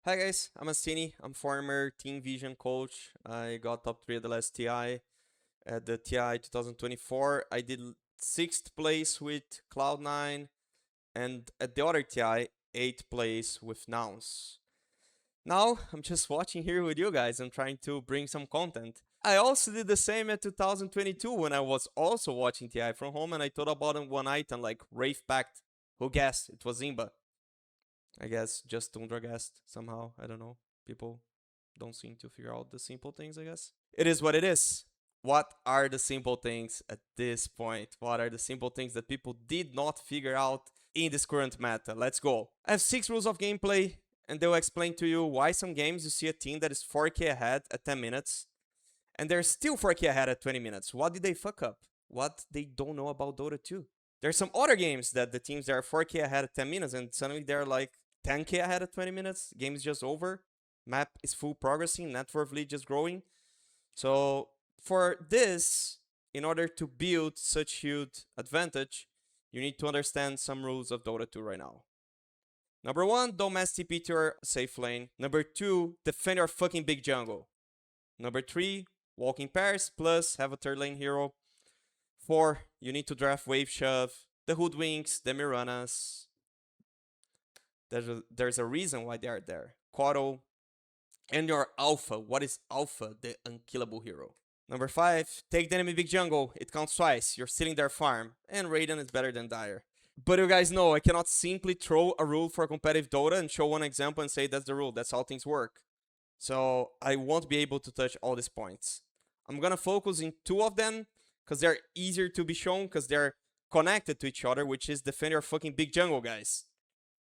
Hi guys, I'm Astini. I'm former Team Vision coach. I got top 3 at the last TI at the TI 2024. I did 6th place with Cloud9 and at the other TI 8th place with Nouns. Now I'm just watching here with you guys. I'm trying to bring some content. I also did the same at 2022 when I was also watching TI from home and I thought about one item like Wraith Pact. Who guessed? It was Zimba. I guess just Tundra guessed somehow. I don't know. People don't seem to figure out the simple things, I guess. It is what it is. What are the simple things at this point? What are the simple things that people did not figure out in this current meta? Let's go. I have 6 rules of gameplay, and they'll explain to you why some games you see a team that is 4k ahead at 10 minutes, and they're still 4k ahead at 20 minutes. What did they fuck up? What they don't know about Dota 2? There's some other games that the teams that are 4k ahead at 10 minutes, and suddenly they're like 10k ahead at 20 minutes. Game is just over. Map is full progressing. Net worth lead just growing. So for this, in order to build such huge advantage, you need to understand some rules of Dota 2 right now. Number 1, don't mess TP to your safe lane. Number 2, defend your fucking big jungle. Number 3, walk in pairs, plus have a third lane hero. 4, you need to draft wave shove, the hoodwinks, the Miranas. There's a reason why they are there. Quaddle, and your alpha. What is alpha? The unkillable hero. Number 5, take the enemy big jungle. It counts twice. You're stealing their farm. And Raiden is better than Dire. But you guys know I cannot simply throw a rule for competitive Dota and show one example and say that's the rule. That's how things work. So I won't be able to touch all these points. I'm gonna focus in 2 of them because they're easier to be shown because they're connected to each other, which is defend your fucking big jungle, guys.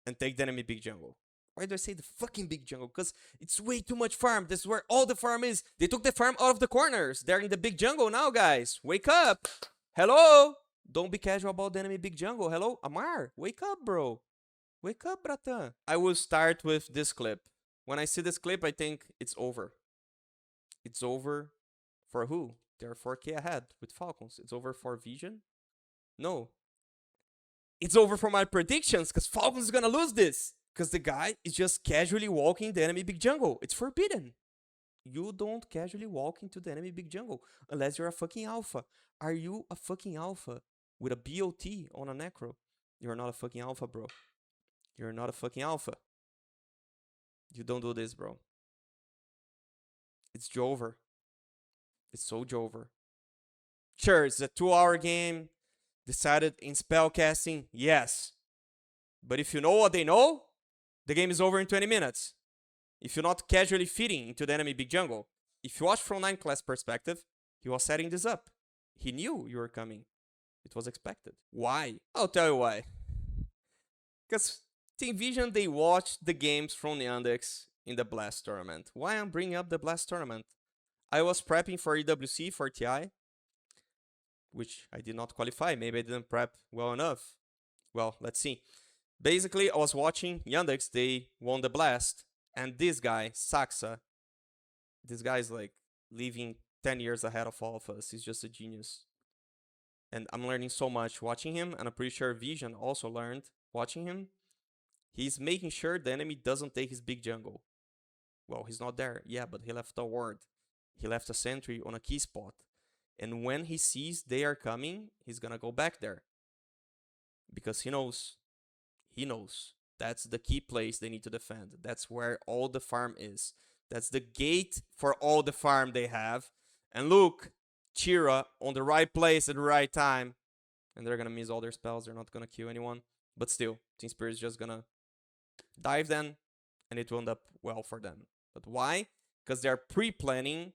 And take the enemy big jungle. Why do I say the fucking big jungle? Because it's way too much farm. This is where all the farm is. They took the farm out of the corners. They're in the big jungle now, guys. Wake up. Hello. Don't be casual about the enemy big jungle. Hello, Amar. Wake up, bro. Wake up, bratan. I will start with this clip. When I see this clip, I think it's over. It's over for who? They're 4k ahead with Falcons. It's over for Vision? No. It's over for my predictions because Falcons is gonna lose this. Because the guy is just casually walking the enemy big jungle. It's forbidden. You don't casually walk into the enemy big jungle unless you're a fucking alpha. Are you a fucking alpha with a BOT on a necro? You're not a fucking alpha, bro. You're not a fucking alpha. You don't do this, bro. It's Jover. It's so Jover. Sure, it's a 2-hour game. Decided in spellcasting, yes. But if you know what they know, the game is over in 20 minutes. If you're not casually feeding into the enemy big jungle. If you watch from 9 class perspective, he was setting this up. He knew you were coming. It was expected. Why? I'll tell you why. Because Team Vision, they watched the games from Yandex in the Blast tournament. Why I'm bringing up the Blast tournament? I was prepping for EWC for TI, which I did not qualify. Maybe I didn't prep well enough. Well, let's see. Basically, I was watching Yandex. They won the Blast. And this guy, Saxa, this guy is like living 10 years ahead of all of us. He's just a genius. And I'm learning so much watching him. And I'm pretty sure Vision also learned watching him. He's making sure the enemy doesn't take his big jungle. Well, he's not there. Yeah, but he left a ward. He left a sentry on a key spot. And when he sees they are coming, he's gonna go back there. Because he knows. He knows. That's the key place they need to defend. That's where all the farm is. That's the gate for all the farm they have. And look, Chira on the right place at the right time. And they're gonna miss all their spells. They're not gonna kill anyone. But still, Team Spirit is just gonna dive then. And it will end up well for them. But why? Because they're pre-planning.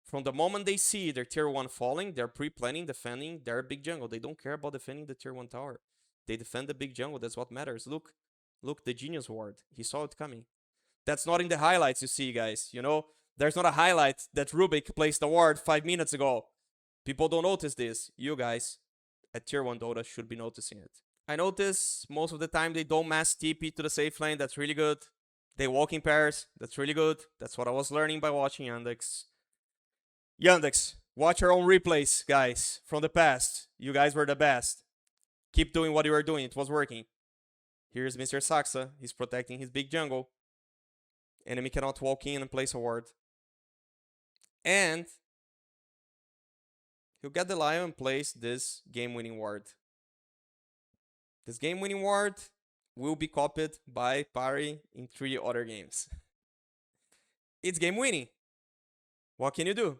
From the moment they see their tier 1 falling, they're pre-planning defending their big jungle. They don't care about defending the tier 1 tower. They defend the big jungle. That's what matters. Look, the genius ward. He saw it coming. That's not in the highlights you see, guys. You know, there's not a highlight that Rubik placed the ward 5 minutes ago. People don't notice this. You guys at tier 1 Dota should be noticing it. I notice most of the time they don't mass TP to the safe lane. That's really good. They walk in pairs. That's really good. That's what I was learning by watching Yandex. Yandex, watch your own replays, guys, from the past. You guys were the best. Keep doing what you were doing. It was working. Here's Mr. Saxa. He's protecting his big jungle. Enemy cannot walk in and place a ward. And he'll get the Lion and place this game-winning ward. This game-winning ward will be copied by Pari in 3 other games. It's game-winning. What can you do?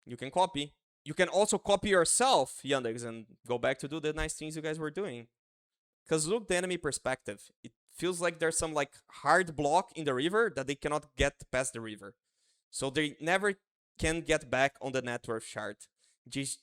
You can copy. You can also copy yourself, Yandex, and go back to do the nice things you guys were doing. Because look the enemy perspective. It feels like there's some like hard block in the river that they cannot get past the river. So they never can get back on the net worth chart.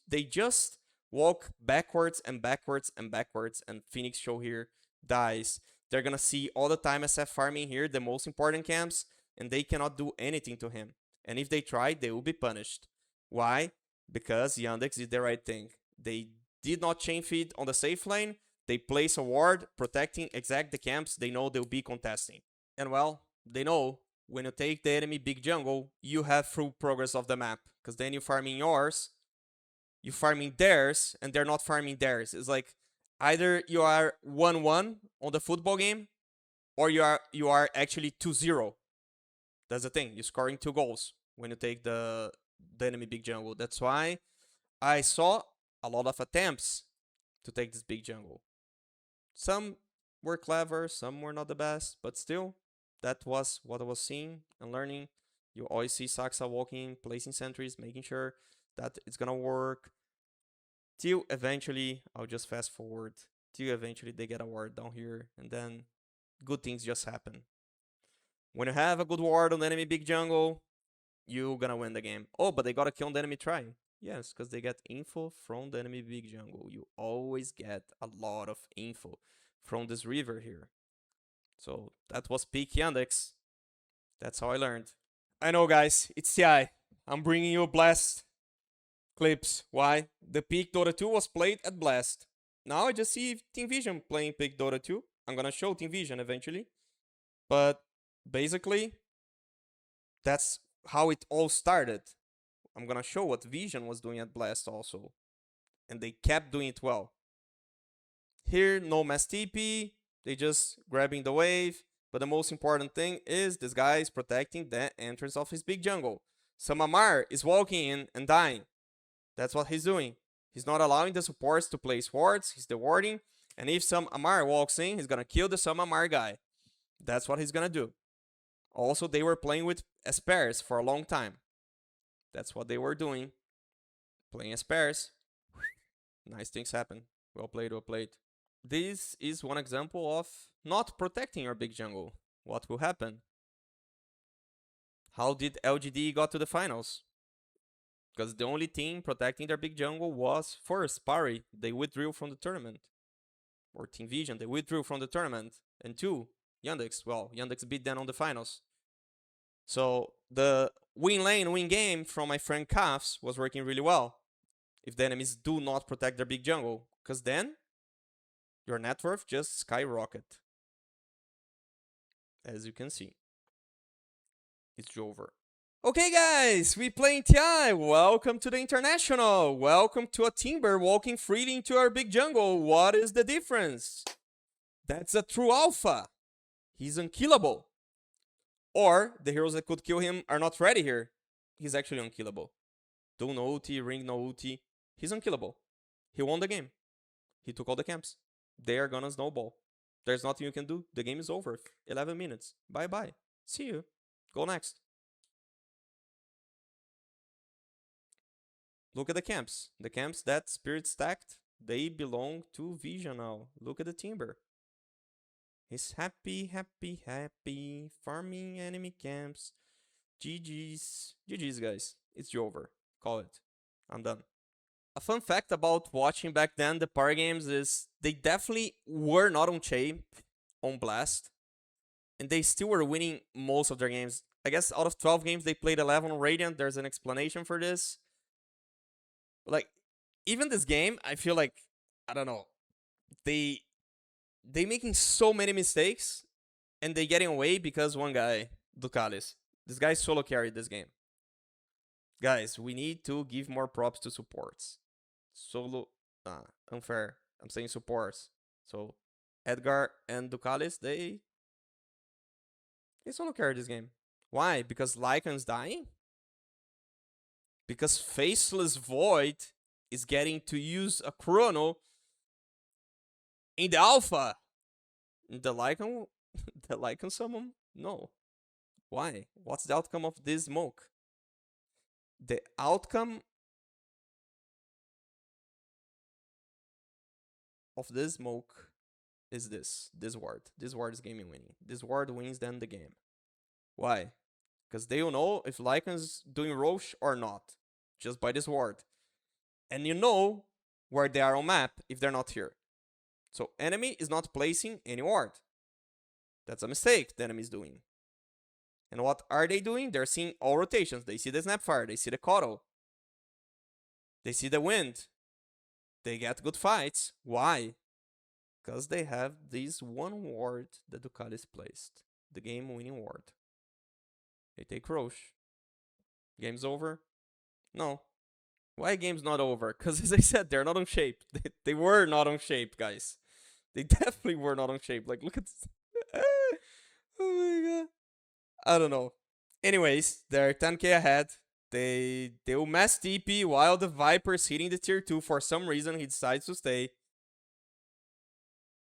They just walk backwards and backwards and backwards, and Phoenix Show here dies. They're gonna see all the time SF farming here, the most important camps, and they cannot do anything to him. And if they try, they will be punished. Why? Because Yandex did the right thing. They did not chain feed on the safe lane. They place a ward protecting exact the camps they know they'll be contesting. And well, they know when you take the enemy big jungle, you have full progress of the map. Because then you're farming yours, you're farming theirs, and they're not farming theirs. It's like either you are 1-1 on the football game, or you are actually 2-0. That's the thing. You're scoring 2 goals when you take the enemy big jungle. That's why I saw a lot of attempts to take this big jungle. Some were clever, some were not the best, but still, that was what I was seeing and learning. You always see Saksa walking, placing sentries, making sure that it's gonna work. Till eventually, I'll just fast forward, till eventually they get a ward down here, and then good things just happen. When you have a good ward on the enemy big jungle, you're gonna win the game. Oh, but they gotta kill the enemy trying. Yes, because they get info from the enemy big jungle. You always get a lot of info from this river here. So that was peak Yandex. That's how I learned. I know, guys, it's TI. I'm bringing you Blast clips. Why? The peak Dota 2 was played at Blast. Now I just see Team Vision playing peak Dota 2. I'm gonna show Team Vision eventually. But basically, that's how it all started. I'm gonna show what Vision was doing at Blast also. And they kept doing it well. Here, no mass TP. They just grabbing the wave. But the most important thing is this guy is protecting the entrance of his big jungle. Some Amar is walking in and dying. That's what he's doing. He's not allowing the supports to place wards. He's the warding. And if some Amar walks in, he's gonna kill the some Amar guy. That's what he's gonna do. Also, they were playing with as pairs for a long time. That's what they were doing. Playing as pairs. Nice things happen. Well played, well played. This is one example of not protecting your big jungle. What will happen? How did LGD got to the finals? Because the only team protecting their big jungle was first Pari. They withdrew from the tournament. Or Team Vision, they withdrew from the tournament. And 2, Yandex. Well, Yandex beat them on the finals. So the win lane, win game from my friend Kafs was working really well. If the enemies do not protect their big jungle. Because then your net worth just skyrocket. As you can see. It's over. Okay, guys, we playing TI. Welcome to the International. Welcome to a Timber walking freely into our big jungle. What is the difference? That's a true alpha. He's unkillable. Or the heroes that could kill him are not ready here. He's actually unkillable. Do no ulti, ring no ulti. He's unkillable. He won the game. He took all the camps. They are gonna snowball. There's nothing you can do. The game is over. 11 minutes. Bye-bye. See you. Go next. Look at the camps. The camps that Spirit stacked, they belong to Vision now. Look at the Timber. He's happy, happy, happy. Farming enemy camps. GG's. GG's, guys. It's over. Call it. I'm done. A fun fact about watching back then the par games is they definitely were not on Champ, on Blast. And they still were winning most of their games. I guess out of 12 games, they played 11 on Radiant. There's an explanation for this. Like, even this game, I feel like, I don't know, they making so many mistakes, and they getting away because one guy, Ducalis, this guy solo carried this game. Guys, we need to give more props to supports. Solo, unfair. I'm saying supports. So, Edgar and Ducalis, they solo carried this game. Why? Because Lycan's dying? Because Faceless Void is getting to use a Chrono in the alpha. The Lycan, the Lycan summon? No. Why? What's the outcome of this smoke? The outcome of this smoke is this. This ward. This ward is game winning. This ward wins then the game. Why? Because they will know if Lycan's doing Roche or not. Just by this ward. And you know where they are on map if they're not here. So enemy is not placing any ward. That's a mistake the enemy is doing. And what are they doing? They're seeing all rotations. They see the Snapfire. They see the Coddle. They see the Wind. They get good fights. Why? Because they have this one ward that Ducalis placed. The game-winning ward. They take Roche. Game's over? No. Why game's not over? Because as I said, they're not on shape. They were not on shape, guys. They definitely were not on shape. Like, look at this. Oh my god. I don't know. Anyways, they're 10k ahead. They will mass TP while the Viper's hitting the tier 2. For some reason, he decides to stay.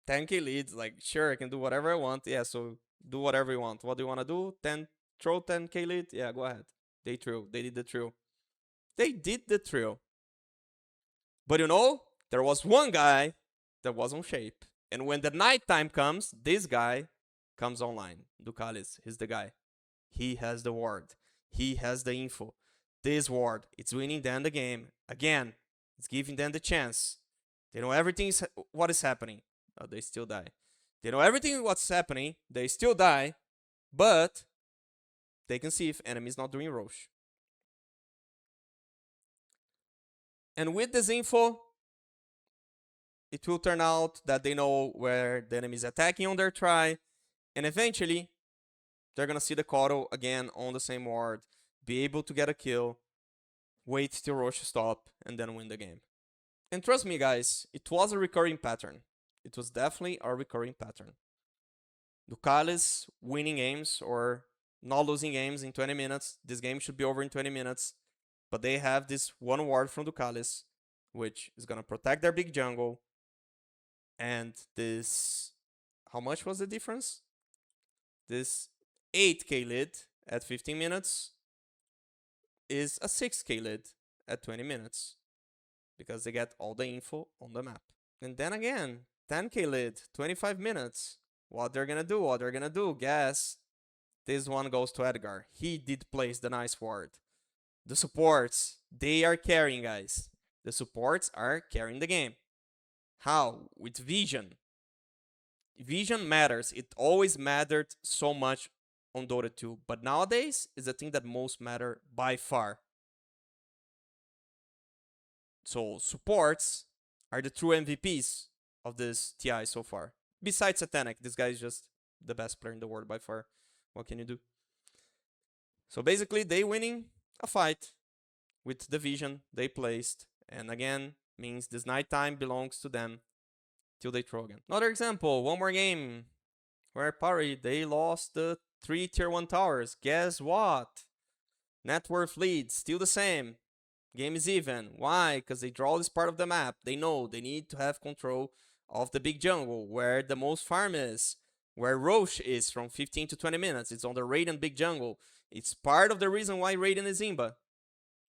10k leads. Like, sure, I can do whatever I want. Yeah, so do whatever you want. What do you want to do? Throw 10k lead? Yeah, go ahead. They threw. They did the throw. They did the thrill. But you know, there was one guy that was on shape. And when the nighttime comes, this guy comes online. Ducalis, he's the guy. He has the ward. He has the info. This ward, it's winning them the game. Again, it's giving them the chance. They know everything what is happening. Oh, they still die. They know everything what's happening. They still die. But they can see if enemy is not doing Roche. And with this info, it will turn out that they know where the enemy is attacking on their try. And eventually, they're going to see the Coddle again on the same ward, be able to get a kill, wait till Roche stop, and then win the game. And trust me, guys, it was a recurring pattern. It was definitely a recurring pattern. Ducalis winning games or not losing games in 20 minutes. This game should be over in 20 minutes. But they have this one ward from Ducalis, which is going to protect their big jungle. And this... How much was the difference? This 8k lead at 15 minutes is a 6k lead at 20 minutes. Because they get all the info on the map. And then again, 10k lead, 25 minutes. What they're going to do? Guess. This one goes to Edgar. He did place the nice ward. The supports, they are carrying, guys. The supports are carrying the game. How? With vision. Vision matters. It always mattered so much on Dota 2. But nowadays, is the thing that most matter by far. So, supports are the true MVPs of this TI so far. Besides Satanic, this guy is just the best player in the world by far. What can you do? So basically, they winning a fight with the vision they placed. And again, means this nighttime belongs to them till they throw again. Another example, one more game where Pari, they lost the 3 tier 1 towers. Guess what? Net worth lead, still the same. Game is even. Why? Because they draw this part of the map. They know they need to have control of the big jungle, where the most farm is, where Roche is from 15 to 20 minutes. It's on the Raiden big jungle. It's part of the reason why Raiden is Imba.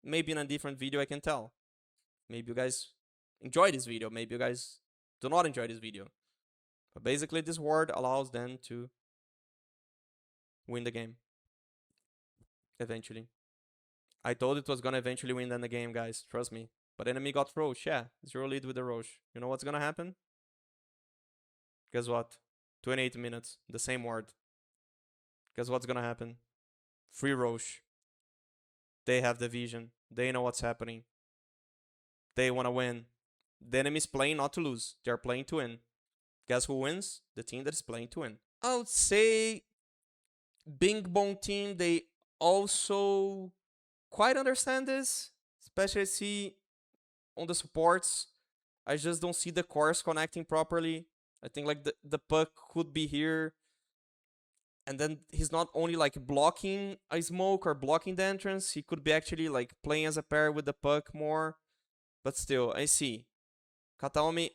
Maybe in a different video I can tell. Maybe you guys enjoy this video. Maybe you guys do not enjoy this video. But basically this ward allows them to win the game. Eventually. I told it was gonna eventually win the game, guys. Trust me. But enemy got Roche. Yeah, 0 lead with the Roche. You know what's gonna happen? Guess what? 28 minutes. The same ward. Guess what's gonna happen? Free Roche. They have the vision. They know what's happening. They wanna win. The enemy's playing not to lose. They're playing to win. Guess who wins? The team that is playing to win. I would say Bing Bong team, they also quite understand this. Especially see on the supports. I just don't see the cores connecting properly. I think like the puck could be here. And then he's not only like blocking a smoke or blocking the entrance, he could be actually like playing as a pair with the puck more. But still, I see. Kataomi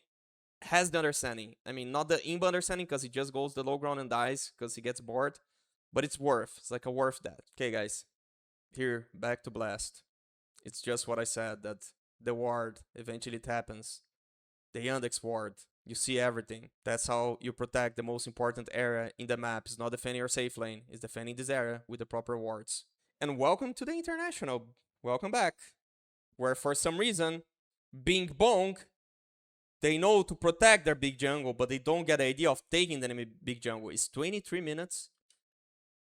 has the understanding. I mean, not the imba understanding because he just goes the low ground and dies because he gets bored. But it's worth. It's like a worth that. Okay, guys. Here, back to Blast. It's just what I said, that the ward, eventually it happens. The Yandex ward. You see everything. That's how you protect the most important area in the map. It's not defending your safe lane. It's defending this area with the proper wards. And welcome to the International. Welcome back. Where for some reason, Bing Bong, they know to protect their big jungle, but they don't get the idea of taking the enemy big jungle. It's 23 minutes.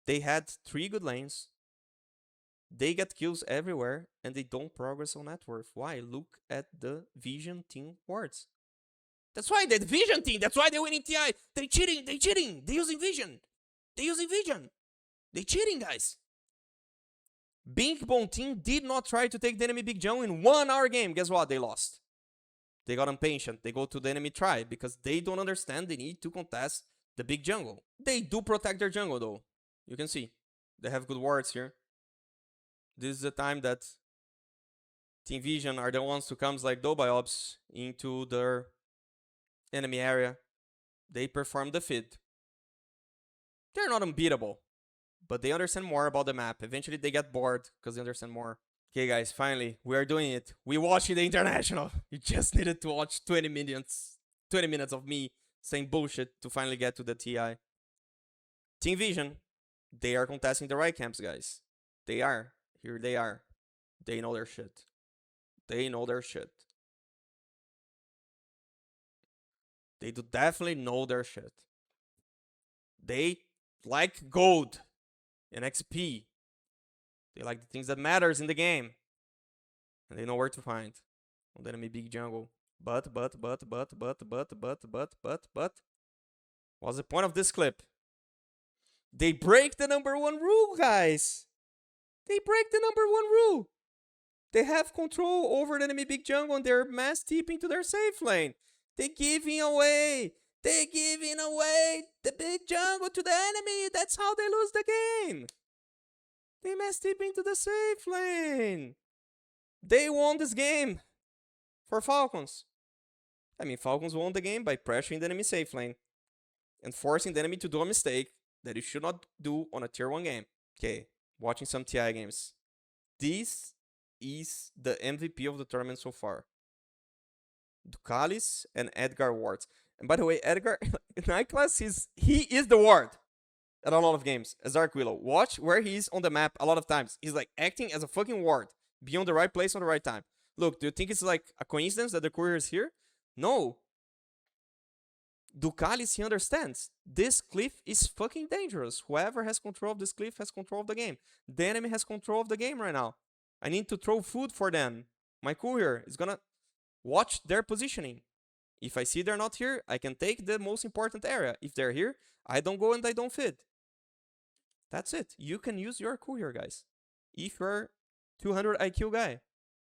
They had 3 good lanes. They get kills everywhere, and they don't progress on net worth. Why? Look at the Vision team wards. That's why the Vision team, that's why they're winning TI. They're cheating, they're cheating. They're using Vision. They're using Vision. They're cheating, guys. Bing Bong team did not try to take the enemy big jungle in 1 hour game. Guess what? They lost. They got impatient. They go to the enemy tribe because they don't understand they need to contest the big jungle. They do protect their jungle though. You can see. They have good wards here. This is the time that Team Vision are the ones who comes like Dobiobs into their enemy area. They perform the feed. They're not unbeatable, but they understand more about the map. Eventually they get bored because they understand more. Okay guys, finally, we are doing it. We watching the International. You just needed to watch 20 minutes of me saying bullshit to finally get to the TI. Team Vision, they are contesting the right camps, guys. They are. Here they are. They know their shit. They know their shit. They do definitely know their shit. They like gold and XP. They like the things that matters in the game. And they know where to find. On the enemy big jungle. But. What's the point of this clip? They break the #1 rule, guys. They break the #1 rule. They have control over the enemy big jungle and they're mass TPing to their safe lane. They're giving away. They're giving away the big jungle to the enemy. That's how they lose the game. They mass TPing to the safe lane. They won this game for Falcons. I mean, Falcons won the game by pressuring the enemy safe lane and forcing the enemy to do a mistake that you should not do on a tier 1 game. Okay, watching some TI games. This is the MVP of the tournament so far. Ducalis and Edgar wards. And by the way, Edgar in night class he is the ward at a lot of games as Dark Willow. Watch where he's on the map a lot of times. He's like acting as a fucking ward. Be on the right place on the right time. Look, do you think it's like a coincidence that the courier is here? No. Ducalis, he understands. This cliff is fucking dangerous. Whoever has control of this cliff has control of the game. The enemy has control of the game right now. I need to throw food for them. My courier is gonna watch their positioning. If I see they're not here, I can take the most important area. If they're here, I don't go and I don't feed. That's it. You can use your courier, guys. If you're 200 IQ guy,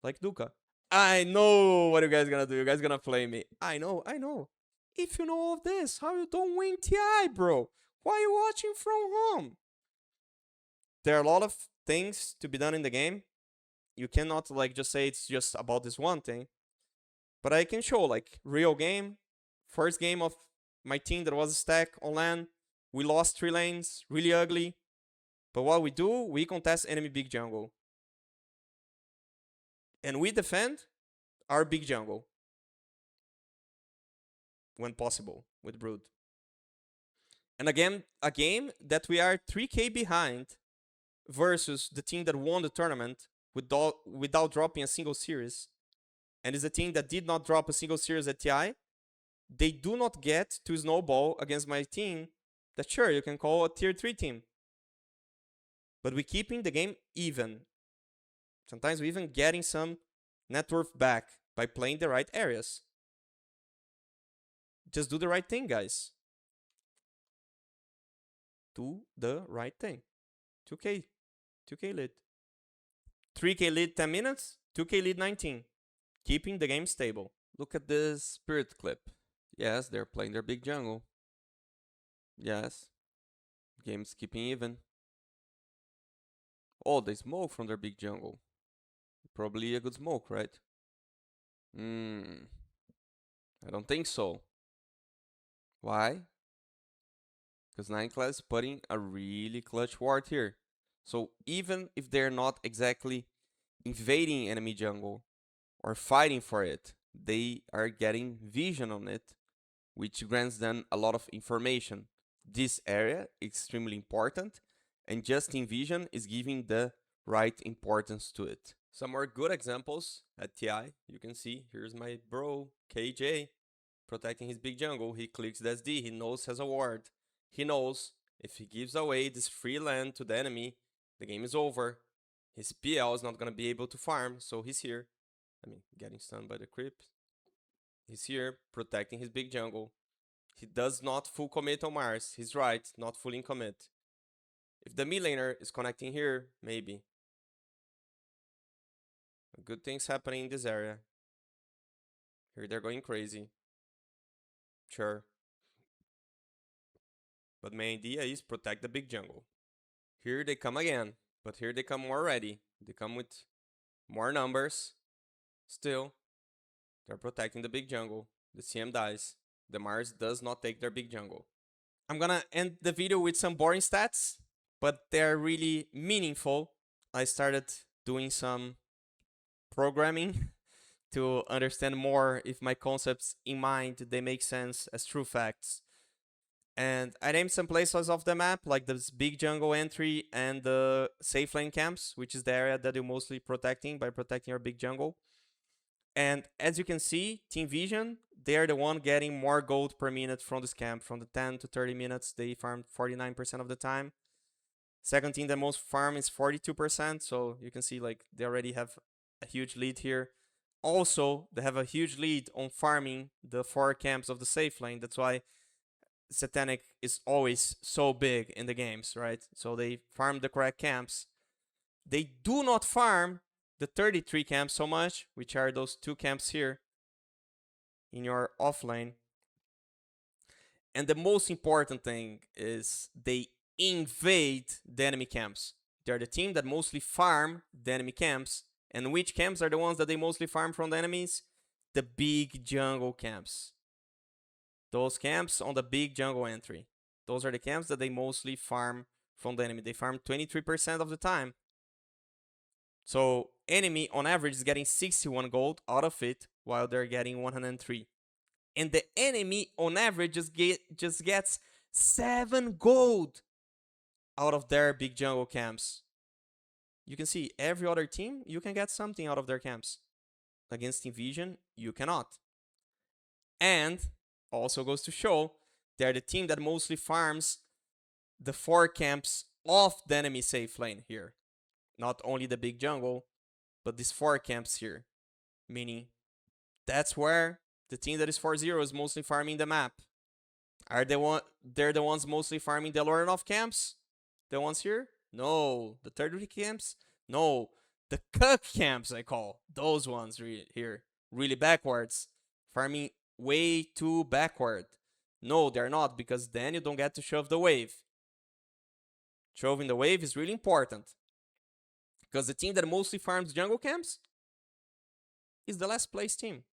like Duca. I know what you guys gonna do. You guys gonna play me. I know. If you know all of this, how you don't win TI, bro? Why are you watching from home? There are a lot of things to be done in the game. You cannot like just say it's just about this one thing. But I can show like real game. First game of my team that was stack on LAN. We lost 3 lanes, really ugly. But what we do, we contest enemy big jungle. And we defend our big jungle. When possible, with Brood. And again, a game that we are 3k behind versus the team that won the tournament without dropping a single series. And is a team that did not drop a single series at TI. They do not get to snowball against my team that sure, you can call a tier 3 team. But we're keeping the game even. Sometimes we're even getting some net worth back by playing the right areas. Just do the right thing, guys. Do the right thing. 2k lead. 3k lead 10 minutes, 2k lead 19. Keeping the game stable. Look at this Spirit clip. Yes, they're playing their big jungle. Yes. Game's keeping even. Oh, they smoke from their big jungle. Probably a good smoke, right? I don't think so. Why? Because 9 Class is putting a really clutch ward here. So even if they're not exactly invading enemy jungle or fighting for it, they are getting vision on it, which grants them a lot of information. This area is extremely important, and just in vision is giving the right importance to it. Some more good examples at TI. You can see, here's my bro, KJ, protecting his big jungle. He clicks the SD, he knows has a ward. He knows if he gives away this free land to the enemy, the game is over. His PL is not gonna be able to farm, so he's here. I mean, getting stunned by the creep. He's here, protecting his big jungle. He does not full commit on Mars. He's right, not fully in commit. If the mid laner is connecting here, maybe. Good things happening in this area. Here they're going crazy. Sure. But my idea is protect the big jungle. Here they come again, but here they come more ready. They come with more numbers. Still, they're protecting the big jungle. The CM dies. The Mars does not take their big jungle. I'm gonna end the video with some boring stats, but they're really meaningful. I started doing some programming to understand more if my concepts in mind they make sense as true facts. And I named some places of the map, like this big jungle entry and the safe lane camps, which is the area that you're mostly protecting by protecting your big jungle. And as you can see, Team Vision, they're the one getting more gold per minute from this camp. From the 10 to 30 minutes, they farm 49% of the time. Second team that most farm is 42%, so you can see like they already have a huge lead here. Also, they have a huge lead on farming the 4 camps of the safe lane. That's why Satanic is always so big in the games, right? So they farm the correct camps. They do not farm the 33 camps so much, which are those 2 camps here in your offlane. And the most important thing is they invade the enemy camps. They're the team that mostly farm the enemy camps. And which camps are the ones that they mostly farm from the enemies? The big jungle camps. Those camps on the big jungle entry. Those are the camps that they mostly farm from the enemy. They farm 23% of the time. So enemy on average is getting 61 gold out of it, while they're getting 103. And the enemy on average just gets 7 gold out of their big jungle camps. You can see every other team, you can get something out of their camps. Against Invision, you cannot. And also goes to show they're the team that mostly farms the 4 camps of the enemy safe lane here. Not only the big jungle, but these 4 camps here. Meaning, that's where the team that is 4-0 is mostly farming the map. They're the ones mostly farming the Lord of camps? The ones here? No. The 33 camps? No. The Cuck camps, I call. Those ones here. Really backwards. Farming way too backward. No, they're not, because then you don't get to shove the wave. Shoving the wave is really important. Because the team that mostly farms jungle camps is the last place team.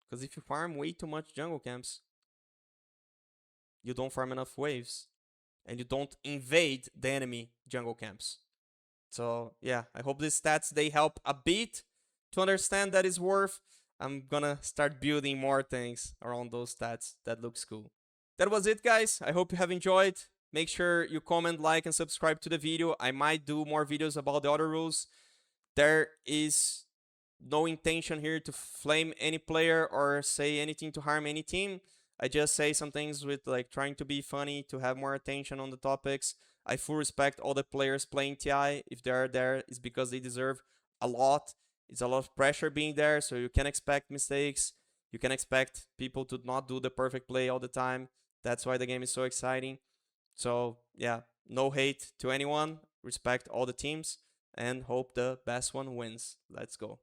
Because if you farm way too much jungle camps, you don't farm enough waves. And you don't invade the enemy jungle camps. So yeah, I hope these stats, they help a bit to understand that is worth. I'm gonna start building more things around those stats. That looks cool. That was it, guys. I hope you have enjoyed. Make sure you comment, like, and subscribe to the video. I might do more videos about the other rules. There is no intention here to flame any player or say anything to harm any team. I just say some things with like trying to be funny, to have more attention on the topics. I full respect all the players playing TI. If they are there, it's because they deserve a lot. It's a lot of pressure being there, so you can expect mistakes. You can expect people to not do the perfect play all the time. That's why the game is so exciting. So yeah, no hate to anyone. Respect all the teams and hope the best one wins. Let's go.